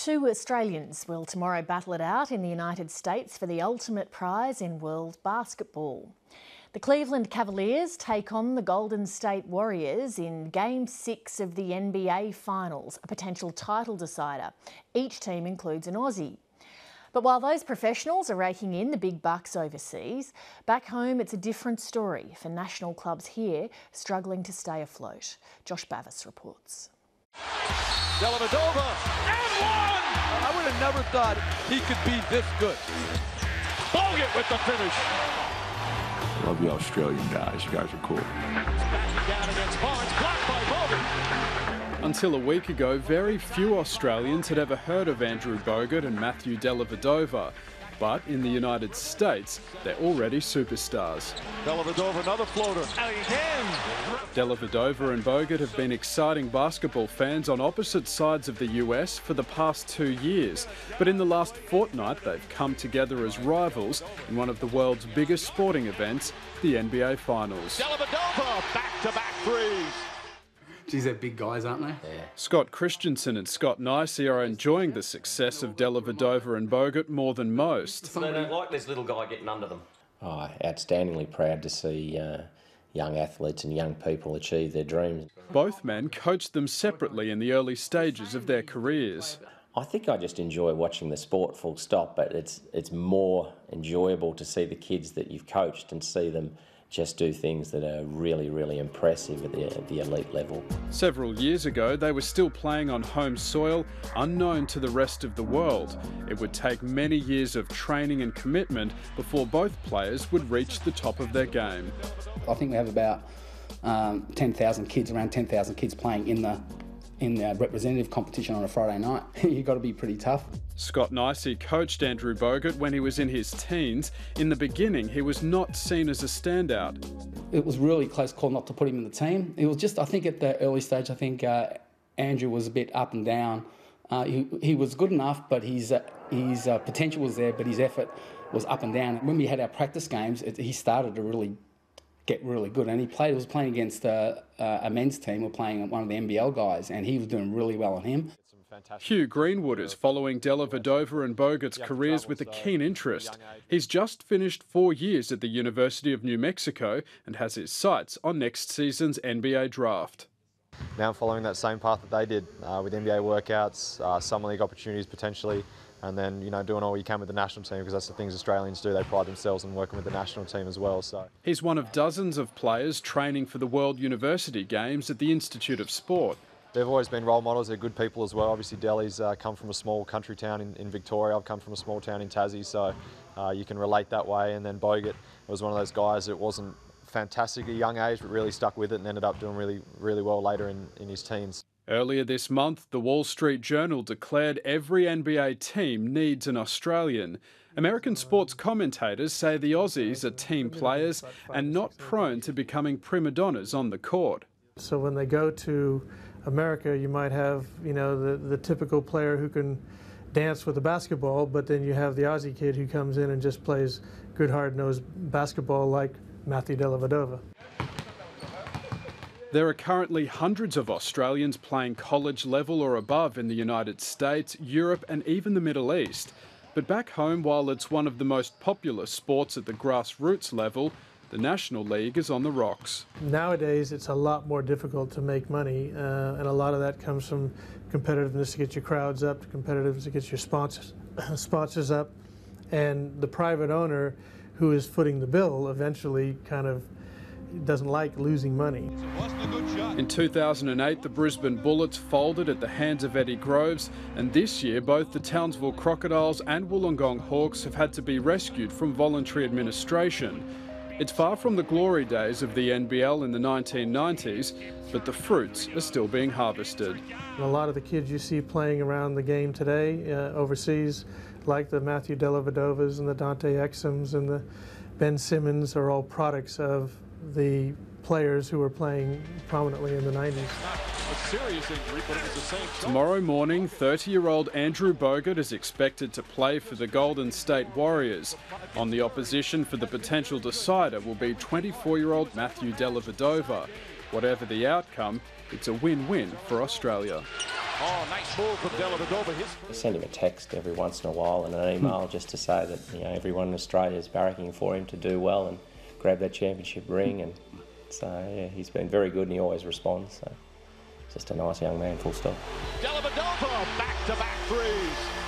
Two Australians will tomorrow battle it out in the United States for the ultimate prize in world basketball. The Cleveland Cavaliers take on the Golden State Warriors in Game 6 of the NBA Finals, a potential title decider. Each team includes an Aussie. But while those professionals are raking in the big bucks overseas, back home it's a different story for national clubs here struggling to stay afloat. Josh Bavis reports. Dellavedova, and one! I would have never thought he could be this good. Bogut with the finish. Love you Australian guys. You guys are cool. Backing down against Barnes, blocked by Bogut. Until a week ago, very few Australians had ever heard of Andrew Bogut and Matthew Dellavedova. But in the United States, they're already superstars. Dellavedova, another floater. Again! Dellavedova and Bogut have been exciting basketball fans on opposite sides of the US for the past 2 years. But in the last fortnight, they've come together as rivals in one of the world's biggest sporting events, the NBA Finals. Dellavedova, back-to-back threes. Geez, they're big guys, aren't they? Yeah. Scott Christensen and Scott Nicey are enjoying the success of Dellavedova and Bogut more than most. They don't like this little guy getting under them. Oh, outstandingly proud to see young athletes and young people achieve their dreams. Both men coached them separately in the early stages of their careers. I think I just enjoy watching the sport, full stop, but it's more enjoyable to see the kids that you've coached and see them just do things that are really, really impressive at the elite level. Several years ago, they were still playing on home soil, unknown to the rest of the world. It would take many years of training and commitment before both players would reach the top of their game. I think we have about 10,000 kids, around 10,000 kids playing in the representative competition on a Friday night. You've got to be pretty tough. Scott Nicey coached Andrew Bogut when he was in his teens. In the beginning, he was not seen as a standout. It was really close call not to put him in the team. It was just, I think at the early stage, I think Andrew was a bit up and down. He was good enough, but his potential was there, but his effort was up and down. When we had our practice games, he started to really get really good, and he was playing against a men's team, or playing one of the NBL guys, and he was doing really well on him. Hugh Greenwood is following Dellavedova and Bogut's careers with a keen interest. He's just finished 4 years at the University of New Mexico and has his sights on next season's NBA draft. Now I'm following that same path that they did with NBA workouts, summer league opportunities potentially, and then doing all you can with the national team, because that's the things Australians do. They pride themselves on working with the national team as well. So he's one of dozens of players training for the World University Games at the Institute of Sport. They've always been role models. They're good people as well. Obviously, Delhi's come from a small country town in Victoria. I've come from a small town in Tassie, so you can relate that way. And then Bogut was one of those guys that wasn't fantastic at a young age, but really stuck with it and ended up doing really, really well later in his teens. Earlier this month, the Wall Street Journal declared every NBA team needs an Australian. American sports commentators say the Aussies are team players and not prone to becoming prima donnas on the court. So when they go to America, you might have, the typical player who can dance with the basketball, but then you have the Aussie kid who comes in and just plays good hard-nosed basketball like Matthew Dellavedova. There are currently hundreds of Australians playing college level or above in the United States, Europe and even the Middle East. But back home, while it's one of the most popular sports at the grassroots level, the National League is on the rocks. Nowadays, it's a lot more difficult to make money, and a lot of that comes from competitiveness to get your crowds up, competitiveness to get your sponsors up, and the private owner who is footing the bill eventually kind of doesn't like losing money. In 2008, the Brisbane Bullets folded at the hands of Eddie Groves, and this year both the Townsville Crocodiles and Wollongong Hawks have had to be rescued from voluntary administration. It's far from the glory days of the NBL in the 1990s, but the fruits are still being harvested. And a lot of the kids you see playing around the game today overseas, like the Matthew Dellavedovas and the Dante Exums and the Ben Simmons, are all products of the players who were playing prominently in the 90s. Tomorrow morning, 30-year-old Andrew Bogut is expected to play for the Golden State Warriors. On the opposition for the potential decider will be 24-year-old Matthew Dellavedova. Whatever the outcome, it's a win-win for Australia. Oh, nice move from Dellavedova. I send him a text every once in a while and an email just to say that, you know, everyone in Australia is barracking for him to do well and grab that championship ring. And so, yeah, he's been very good and he always responds. So, just a nice young man, full stop. Dellavedova, back-to-back threes.